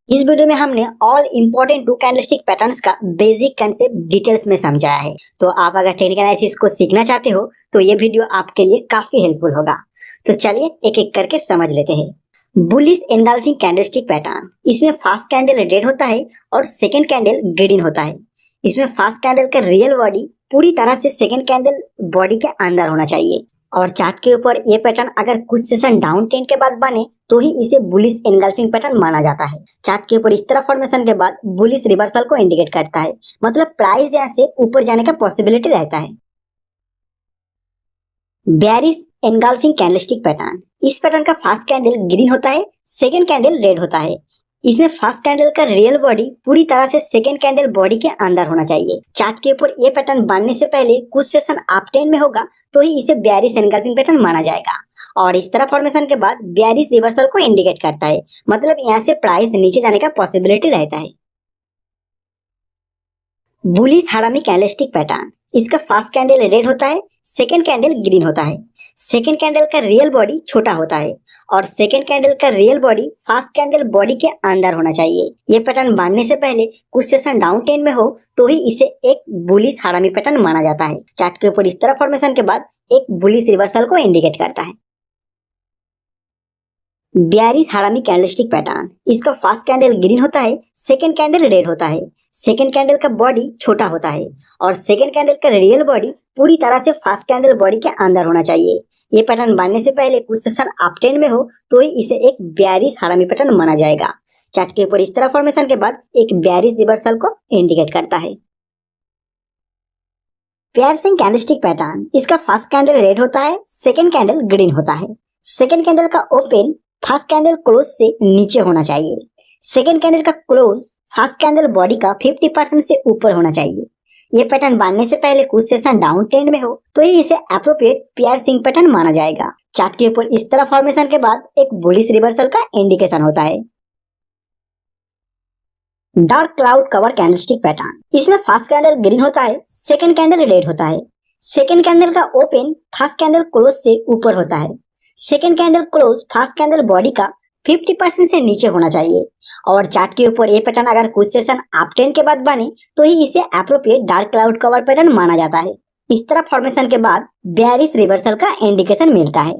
इस वीडियो में हमने all important two candlestick patterns का बेसिक कंसेप्ट डिटेल्स में समझाया है। तो आप अगर टेक्निकल एनालिसिस को सीखना चाहते हो तो ये वीडियो आपके लिए काफी हेल्पफुल होगा। तो चलिए एक एक करके समझ लेते हैं। बुलिश एनगल्फिंग कैंडलस्टिक पैटर्न, इसमें फास्ट कैंडल रेड होता है और सेकेंड कैंडल ग्रीन होता है। इसमें फास्ट कैंडल का रियल बॉडी पूरी तरह से सेकेंड कैंडल बॉडी के अंदर होना चाहिए और चार्ट के ऊपर ये पैटर्न अगर कुछ सेशन डाउन ट्रेंड के बाद बने तो ही इसे बुलिश एनगल्फिंग पैटर्न माना जाता है। चार्ट के ऊपर इस तरह फॉर्मेशन के बाद बुलिश रिवर्सल को इंडिकेट करता है, मतलब प्राइस यहाँ से ऊपर जाने का पॉसिबिलिटी रहता है। बेयरिश एनगल्फिंग कैंडलस्टिक पैटर्न, इस पैटर्न का फर्स्ट कैंडल ग्रीन होता है, सेकेंड कैंडल रेड होता है। इसमें फर्स्ट कैंडल का रियल बॉडी पूरी तरह से सेकेंड कैंडल बॉडी के अंदर होना चाहिए। चार्ट के ऊपर ये पैटर्न बनने से पहले कुछ सेशन अप ट्रेंड में होगा तो ही इसे बेयरिश एनगल्फिंग पैटर्न माना जाएगा और इस तरह फॉर्मेशन के बाद बेयरिश रिवर्सल को इंडिकेट करता है, मतलब यहाँ से प्राइस नीचे जाने का पॉसिबिलिटी रहता है। बुलिश हारामी कैंडलस्टिक पैटर्न, इसका फर्स्ट कैंडल रेड होता है, सेकेंड कैंडल ग्रीन होता है। सेकेंड कैंडल का रियल बॉडी छोटा होता है और सेकेंड कैंडल का real body first candle body के अंदर होना चाहिए। ये पैटर्न बनने से पहले कुछ सेशन डाउन ट्रेंड में हो तो ही इसे एक बुलिश हारामी पैटर्न माना जाता है। चार्ट के ऊपर इस तरह फॉर्मेशन के बाद एक बुलिश रिवर्सल को इंडिकेट करता है। बेयरिश हारामी कैंडलस्टिक पैटर्न, इसका फर्स्ट कैंडल ग्रीन होता है, सेकेंड कैंडल रेड होता है। सेकेंड कैंडल का बॉडी छोटा होता है और सेकेंड कैंडल का रियल बॉडी पूरी तरह से फर्स्ट कैंडल बॉडी के अंदर होना चाहिए। ये पैटर्न बनने से पहले कुछ सेशन अप ट्रेंड में हो तो ही इसे एक बेयरिश हारामी पैटर्न माना जाएगा। चार्ट के ऊपर इस तरह फॉर्मेशन के बाद एक बेयरिश रिवर्सल को इंडिकेट करता है। पियर्सिंग कैंडलस्टिक पैटर्न, इसका फर्स्ट कैंडल रेड होता है, सेकेंड कैंडल ग्रीन होता है। सेकेंड कैंडल का ओपन फर्स्ट कैंडल क्लोज से नीचे होना चाहिए। सेकेंड कैंडल का क्लोज फर्स्ट कैंडल बॉडी का 50% से ऊपर होना चाहिए। ये पैटर्न बनने से पहले कुछ सेशन डाउन ट्रेंड में हो तो ही इसे एप्रोप्रिएट पियर्सिंग पैटर्न माना जाएगा। चार्ट के ऊपर इस तरह फॉर्मेशन के बाद एक बुलिश रिवर्सल का इंडिकेशन होता है। Dark cloud cover candlestick pattern, इसमें फर्स्ट कैंडल ग्रीन होता है, सेकेंड कैंडल रेड होता है। सेकेंड कैंडल का ओपन फर्स्ट कैंडल क्लोज से ऊपर होता है। Second candle close first candle body का 50% से नीचे होना चाहिए और चार्ट के ऊपर ये पैटर्न अगर कुछ सेशन अप ट्रेंड के बाद बने तो ही इसे appropriate dark cloud cover pattern माना जाता है। इस तरह फॉर्मेशन के बाद बेयरिश रिवर्सल का इंडिकेशन मिलता है।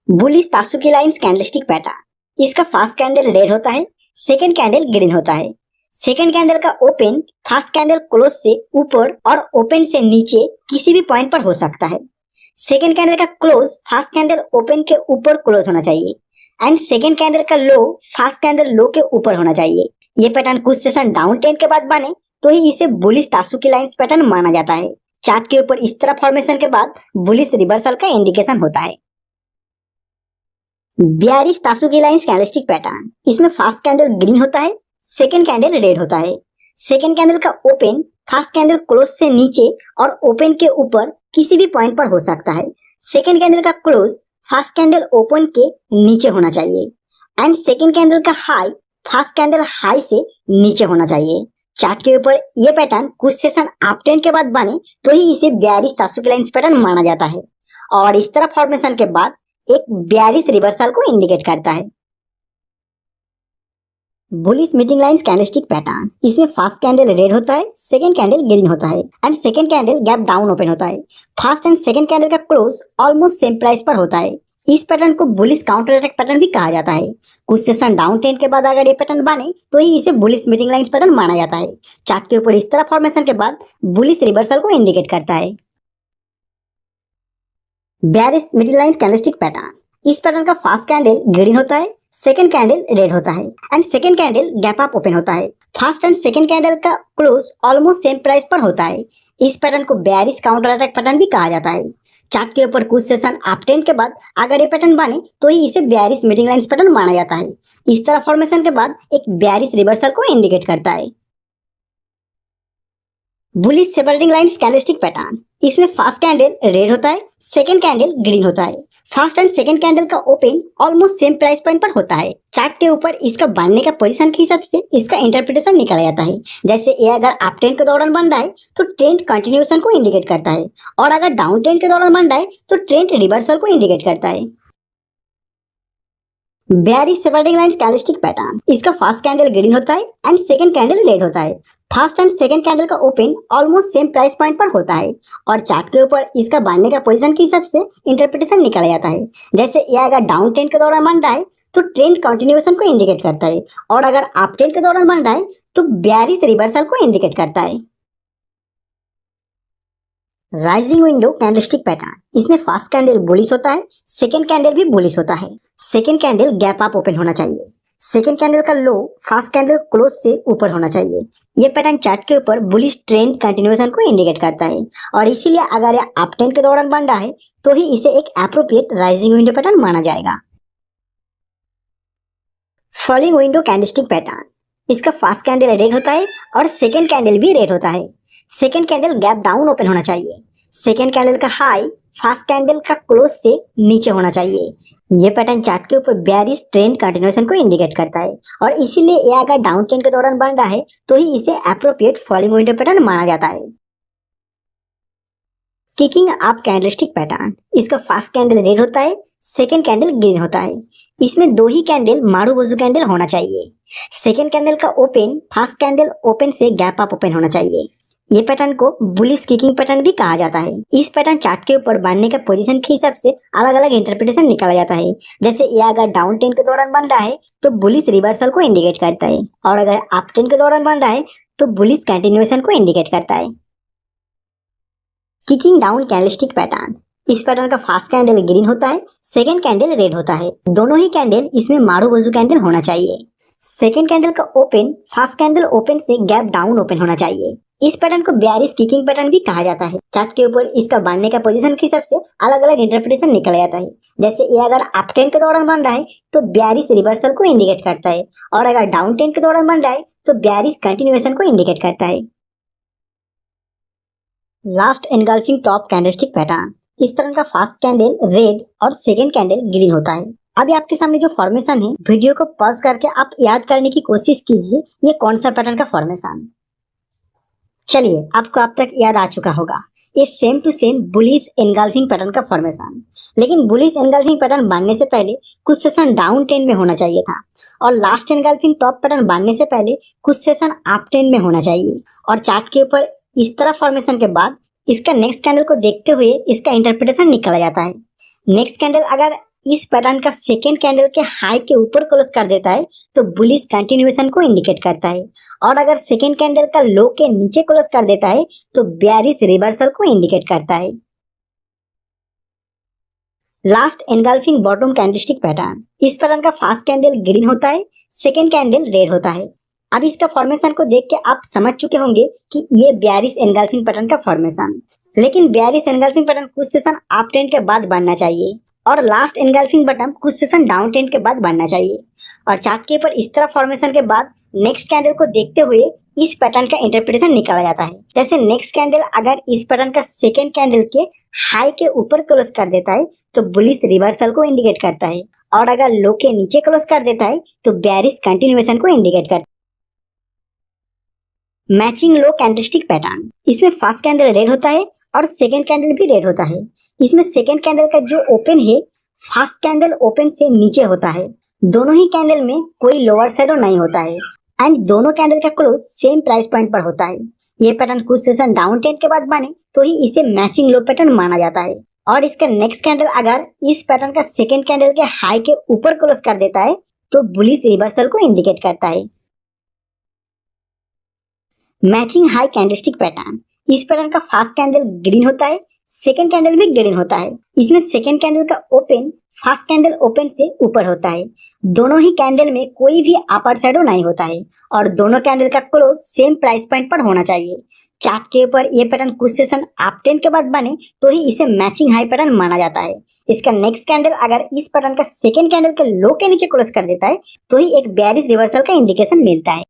बुलिश तात्सुकी लाइंस कैंडलस्टिक पैटर्न, इसका फर्स्ट कैंडल रेड होता है, सेकेंड कैंडल ग्रीन होता है। सेकेंड कैंडल का ओपन फर्स्ट कैंडल क्लोज से ऊपर और ओपन से नीचे किसी भी पॉइंट पर हो सकता है। सेकेंड कैंडल का क्लोज फर्स्ट कैंडल ओपन के ऊपर क्लोज होना चाहिए एंड सेकेंड कैंडल का लो फर्स्ट कैंडल लो के ऊपर होना चाहिए। ये पैटर्न कुछ सेशन डाउन ट्रेंड के बाद बने तो ही इसे बुलिश तात्सुकी लाइंस पैटर्न माना जाता है। चार्ट के ऊपर इस तरह फॉर्मेशन के बाद बुलिश रिवर्सल का इंडिकेशन होता है। बेयरिश तात्सुकी लाइंस कैंडलस्टिक पैटर्न, इसमें फर्स्ट कैंडल ग्रीन होता है, सेकेंड कैंडल रेड होता है। सेकेंड कैंडल का ओपन फर्स्ट कैंडल क्लोज से नीचे और ओपन के ऊपर किसी भी पॉइंट पर हो सकता है। सेकेंड कैंडल का क्लोज फर्स्ट कैंडल ओपन के नीचे होना चाहिए एंड सेकेंड कैंडल का हाई फर्स्ट कैंडल हाई से नीचे होना चाहिए। चार्ट के ऊपर ये पैटर्न कुछ सेशन अप ट्रेंड के बाद बने तो ही इसे बेयरिश तात्सुकी लाइंस पैटर्न माना जाता है और इस तरह फॉर्मेशन के बाद एक बेयरिश रिवर्सल को इंडिकेट करता है। Bullish meeting lines candlestick pattern, इसमें फर्स्ट कैंडल रेड होता है, सेकेंड कैंडल ग्रीन होता है and second candle gap down open होता है। फर्स्ट एंड सेकेंड कैंडल का क्लोज ऑलमोस्ट सेम प्राइस पर होता है। इस पैटर्न को बुलिश काउंटर अटैक पैटर्न भी कहा जाता है। कुछ सेशन डाउन ट्रेंड के बाद अगर ये पैटर्न बने तो ही इसे बुलिश मीटिंग लाइंस पैटर्न माना जाता है। चार्ट के ऊपर इस तरह फॉर्मेशन के बाद बुलिश रिवर्सल को इंडिकेट करता है। Bearish meeting lines candlestick pattern, इस पैटर्न का फर्स्ट कैंडल ग्रीन होता है, सेकेंड कैंडल रेड होता है and second candle gap up open होता है। फर्स्ट एंड सेकेंड कैंडल का क्लोज ऑलमोस्ट सेम प्राइस पर होता है। इस पैटर्न को बेयरिश काउंटर अटैक पैटर्न भी कहा जाता है। चार्ट के ऊपर कुछ सेशन अप ट्रेंड के बाद अगर ये पैटर्न बने तो ही इसे बेयरिश मीटिंग लाइंस पैटर्न माना जाता है। इस तरह फॉर्मेशन के बाद एक बेयरिश रिवर्सल को इंडिकेट करता है। Bullish separating lines candlestick pattern, इसमें फर्स्ट कैंडल रेड होता है, सेकेंड कैंडल ग्रीन होता है। फर्स्ट एंड सेकेंड कैंडल का open almost same price point पर होता है। चार्ट के ऊपर इसका बनने का पोजीशन के हिसाब से इसका इंटरप्रिटेशन निकाला जाता है। जैसे ये अगर अप ट्रेंड के दौरान बन रहा है तो ट्रेंड कंटिन्यूएशन को इंडिकेट करता है और अगर डाउन ट्रेंड के दौरान बन रहा है तो ट्रेंड रिवर्सल को इंडिकेट करता है। Bearish separating lines candlestick pattern, इसका फर्स्ट कैंडल ग्रीन होता है एंड सेकंड कैंडल रेड होता है। फर्स्ट एंड सेकंड कैंडल का open almost same price point पर होता है और चार्ट के ऊपर इसका बढ़ने का पोजीशन के हिसाब से इंटरप्रिटेशन निकाला जाता है। जैसे ये अगर डाउन ट्रेंड के दौरान बन रहा है तो ट्रेंड कंटिन्यूएशन को इंडिकेट करता है, और अगर अप ट्रेंड के दौरान बन रहा है तो बेयरिश रिवर्सल को इंडिकेट करता है। राइजिंग विंडो कैंडलस्टिक पैटर्न, इसमें फर्स्ट कैंडल बुलिश होता है, सेकंड कैंडल भी बुलिश होता है। Second candle gap up open होना चाहिए। सेकंड कैंडल का लो फर्स्ट कैंडल क्लोज से ऊपर होना चाहिए। ये पैटर्न चार्ट के ऊपर बुलिश ट्रेंड कंटिन्यूएशन को इंडिकेट करता है, और इसीलिए अगर यह अप ट्रेंड के दौरान बन रहा है तो ही इसे एक एप्रोप्रिएट राइजिंग विंडो पैटर्न माना जाएगा। फॉलिंग विंडो कैंडलस्टिक पैटर्न, इसका फर्स्ट कैंडल रेड होता है और सेकंड कैंडल भी रेड होता है। Second candle gap down open होना चाहिए। सेकंड कैंडल का हाई फर्स्ट कैंडल का क्लोज से नीचे होना चाहिए। ये पैटर्न चार्ट के ऊपर बेयरिश ट्रेंड कंटिन्यूएशन को इंडिकेट करता है, और इसीलिए ये अगर डाउन ट्रेंड के दौरान बन रहा है तो ही इसे एप्रोप्रिएट फॉलिंग विंडो पैटर्न माना जाता है। किकिंग अप कैंडलस्टिक पैटर्न, इसका फर्स्ट कैंडल रेड होता है, सेकंड कैंडल ग्रीन होता है। इसमें दो ही कैंडल मारूबोजू कैंडल होना चाहिए। सेकंड कैंडल का ओपन फर्स्ट कैंडल ओपन से गैप अप ओपन होना चाहिए। ये पैटर्न को बुलिश किकिंग पैटर्न भी कहा जाता है। इस पैटर्न चार्ट के ऊपर बढ़ने का पोजीशन के हिसाब से अलग अलग इंटरप्रिटेशन निकाला जाता है। जैसे ये अगर डाउन ट्रेंड के दौरान बन रहा है तो बुलिश रिवर्सल को इंडिकेट करता है, और अगर अप ट्रेंड के दौरान बन रहा है तो बुलिश कंटिन्यूएशन को इंडिकेट करता है। किकिंग डाउन कैंडलस्टिक पैटर्न, इस पैटर्न का फर्स्ट कैंडल ग्रीन होता है, सेकंड कैंडल रेड होता है। दोनों ही कैंडल इसमें मारूबोजू कैंडल होना चाहिए। सेकंड कैंडल का ओपन फर्स्ट कैंडल ओपन से गैप डाउन ओपन होना चाहिए। इस पैटर्न को बेयरिश किकिंग पैटर्न भी कहा जाता है। चार्ट के ऊपर इसका बढ़ने का पोजीशन के हिसाब से अलग अलग इंटरप्रिटेशन निकला जाता है। जैसे ये अगर अप ट्रेंड के दौरान बन रहा है तो बेयरिश रिवर्सल को इंडिकेट करता है, और अगर डाउन ट्रेंड के दौरान बन रहा है तो बेयरिश कंटिन्यूएशन को इंडिकेट करता है। Last engulfing top candlestick pattern, इस पैटर्न का फर्स्ट कैंडल रेड और सेकंड कैंडल ग्रीन होता है। अभी आपके सामने जो फॉर्मेशन है, वीडियो को पॉज करके आप याद करने की कोशिश कीजिए ये कौन सा पैटर्न का फॉर्मेशन। चलिए, आपको अब तक याद आ चुका होगा, ये same to same bullish engulfing pattern का फॉर्मेशन। लेकिन बुलिश एनगल्फिंग पैटर्न बनने से पहले कुछ सेशन डाउन ट्रेंड में होना चाहिए था, और लास्ट एनगल्फिंग टॉप पैटर्न बनने से पहले कुछ सेशन अप ट्रेंड में होना चाहिए। और चार्ट के ऊपर इस तरह फॉर्मेशन के बाद इसका नेक्स्ट कैंडल को देखते हुए इसका इंटरप्रिटेशन निकाला जाता है। नेक्स्ट कैंडल अगर इस पैटर्न का सेकेंड कैंडल के हाई के ऊपर क्लोज कर देता है तो बुलिश कंटिन्यूएशन को इंडिकेट करता है, और अगर सेकेंड कैंडल का लो के नीचे क्लोज कर देता है तो बेयरिश रिवर्सल को इंडिकेट करता है। Last engulfing bottom candlestick pattern, इस पैटर्न का फर्स्ट कैंडल ग्रीन होता है, सेकेंड कैंडल रेड होता है। अब इसका फॉर्मेशन को देख के आप समझ चुके होंगे कि ये बेयरिश एनगल्फिंग पैटर्न का फॉर्मेशन। लेकिन बेयरिश एनगल्फिंग पैटर्न कुछ सेशन अप ट्रेंड के बाद बनना चाहिए, और लास्ट एनगल्फिंग बटन कुछ सेशन डाउन ट्रेंड के बाद बनना चाहिए। और चार्ट के ऊपर इस तरह फॉर्मेशन के बाद नेक्स्ट कैंडल को देखते हुए इस पैटर्न का इंटरप्रिटेशन निकाला जाता है। जैसे नेक्स्ट कैंडल अगर इस पैटर्न का सेकेंड कैंडल के हाई के ऊपर क्लोज कर देता है तो बुलिश रिवर्सल को इंडिकेट करता है, और अगर लो के नीचे क्लोज कर देता है तो बेयरिश कंटिन्यूएशन को इंडिकेट करता है। मैचिंग लो कैंडलस्टिक पैटर्न, इसमें फर्स्ट कैंडल रेड होता है और सेकेंड कैंडल भी रेड होता है। इसमें सेकेंड कैंडल का जो ओपन है फर्स्ट कैंडल ओपन से नीचे होता है। दोनों ही कैंडल में कोई लोअर शैडो नहीं होता है, एंड दोनों कैंडल का क्लोज सेम प्राइस पॉइंट पर होता है। ये पैटर्न कुछ सेशन डाउन ट्रेंड के बाद बने तो ही इसे मैचिंग लो पैटर्न माना जाता है। और इसका नेक्स्ट कैंडल अगर इस पैटर्न का सेकेंड कैंडल के हाई के ऊपर क्लोज कर देता है तो बुलिश रिवर्सल को इंडिकेट करता है। मैचिंग हाई कैंडलस्टिक पैटर्न, इस पैटर्न का फर्स्ट कैंडल ग्रीन होता है, सेकेंड कैंडल भी ग्रीन होता है। इसमें सेकेंड कैंडल का ओपन फर्स्ट कैंडल ओपन से ऊपर होता है। दोनों ही कैंडल में कोई भी अपर शैडो नहीं होता है, और दोनों कैंडल का क्लोज सेम प्राइस पॉइंट पर होना चाहिए। चार्ट के ऊपर ये पैटर्न कुछ सेशन अप ट्रेंड के बाद बने तो ही इसे मैचिंग हाई पैटर्न माना जाता है। इसका नेक्स्ट कैंडल अगर इस पैटर्न का सेकेंड कैंडल के लो के नीचे क्लोज कर देता है तो ही एक बेयरिश रिवर्सल का इंडिकेशन मिलता है।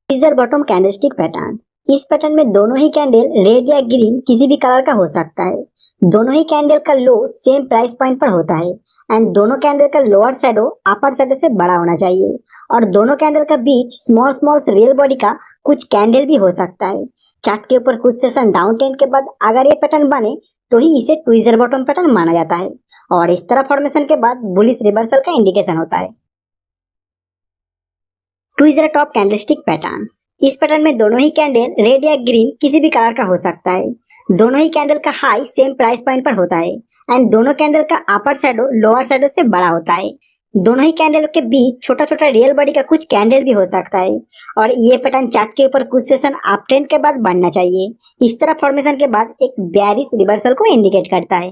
सीजर बॉटम कैंडलस्टिक पैटर्न, इस पैटर्न में दोनों ही कैंडल रेड या ग्रीन किसी भी कलर का हो सकता है। दोनों ही कैंडल का लो सेम प्राइस पॉइंट पर होता है एंड दोनों कैंडल का लोअर शैडो अपर शैडो से बड़ा होना चाहिए और दोनों कैंडल का बीच स्मॉल स्मॉल रियल बॉडी का कुछ कैंडल भी हो सकता है। चार्ट के ऊपर कुछ सेशन डाउन ट्रेंड के बाद अगर ये पैटर्न बने तो ही इसे ट्विजर बॉटम पैटर्न माना जाता है और इस तरह फॉर्मेशन के बाद बुलिश रिवर्सल का इंडिकेशन होता है। Tweezer top candlestick pattern. इस पैटर्न में दोनों ही कैंडल रेड या ग्रीन किसी भी कलर का हो सकता है। दोनों ही कैंडल का हाई सेम प्राइस पॉइंट पर होता है एंड दोनों कैंडल का अपर शैडो लोअर शैडो से बड़ा होता है। दोनों ही कैंडल के बीच छोटा छोटा रियल बॉडी का कुछ कैंडल भी हो सकता है और ये पैटर्न चार्ट के ऊपर कुछ सेशन अप ट्रेंड के बाद बनना चाहिए। इस तरह फॉर्मेशन के बाद एक बेयरिश रिवर्सल को इंडिकेट करता है।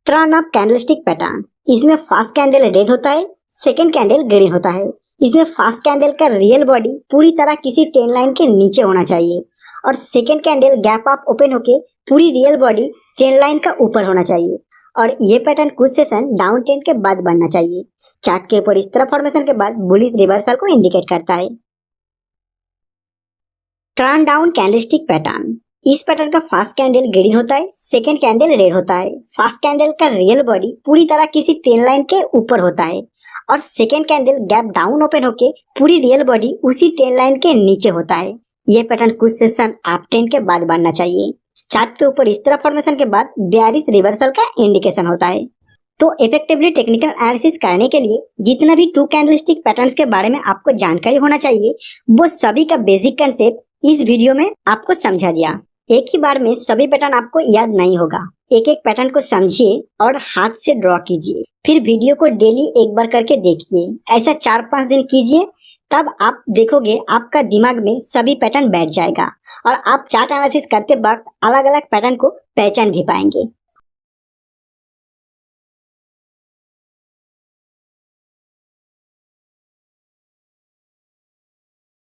Turn up candlestick pattern. इसमें फर्स्ट कैंडल रेड होता है, सेकेंड कैंडल ग्रीन होता है। इसमें फर्स्ट कैंडल का रियल बॉडी पूरी तरह किसी ट्रेंड लाइन के नीचे होना चाहिए और second candle gap up open होके पूरी रियल बॉडी ट्रेंड लाइन का ऊपर होना चाहिए और ये पैटर्न कुछ सेशन डाउन ट्रेंड के बाद बनना चाहिए। चार्ट के ऊपर इस तरह फॉर्मेशन के बाद बुलिश रिवर्सल को इंडिकेट करता है। Turn down candlestick pattern. इस पैटर्न का फर्स्ट कैंडल ग्रीन होता है, सेकेंड कैंडल रेड होता है। फर्स्ट कैंडल का रियल बॉडी पूरी तरह किसी ट्रेंड लाइन के ऊपर होता है और second candle gap down open होके पूरी रियल बॉडी उसी ट्रेंड लाइन के नीचे होता है। ये पैटर्न कुछ सेशन अप ट्रेंड के बाद बनना चाहिए। चार्ट के ऊपर इस तरह फॉर्मेशन के बाद बेयरिश रिवर्सल का इंडिकेशन होता है। तो इफेक्टिवली टेक्निकल एनालिसिस करने के लिए जितना भी टू कैंडलस्टिक पैटर्न्स के बारे में आपको जानकारी होना चाहिए वो सभी का बेसिक कंसेप्ट इस वीडियो में आपको समझा दिया। एक ही बार में सभी पैटर्न आपको याद नहीं होगा। एक एक पैटर्न को समझिए और हाथ से ड्रॉ कीजिए, फिर वीडियो को डेली एक बार करके देखिए। ऐसा 4-5 दिन कीजिए, तब आप देखोगे आपका दिमाग में सभी पैटर्न बैठ जाएगा और आप चार्ट एनालिसिस करते वक्त अलग अलग पैटर्न को पहचान भी पाएंगे।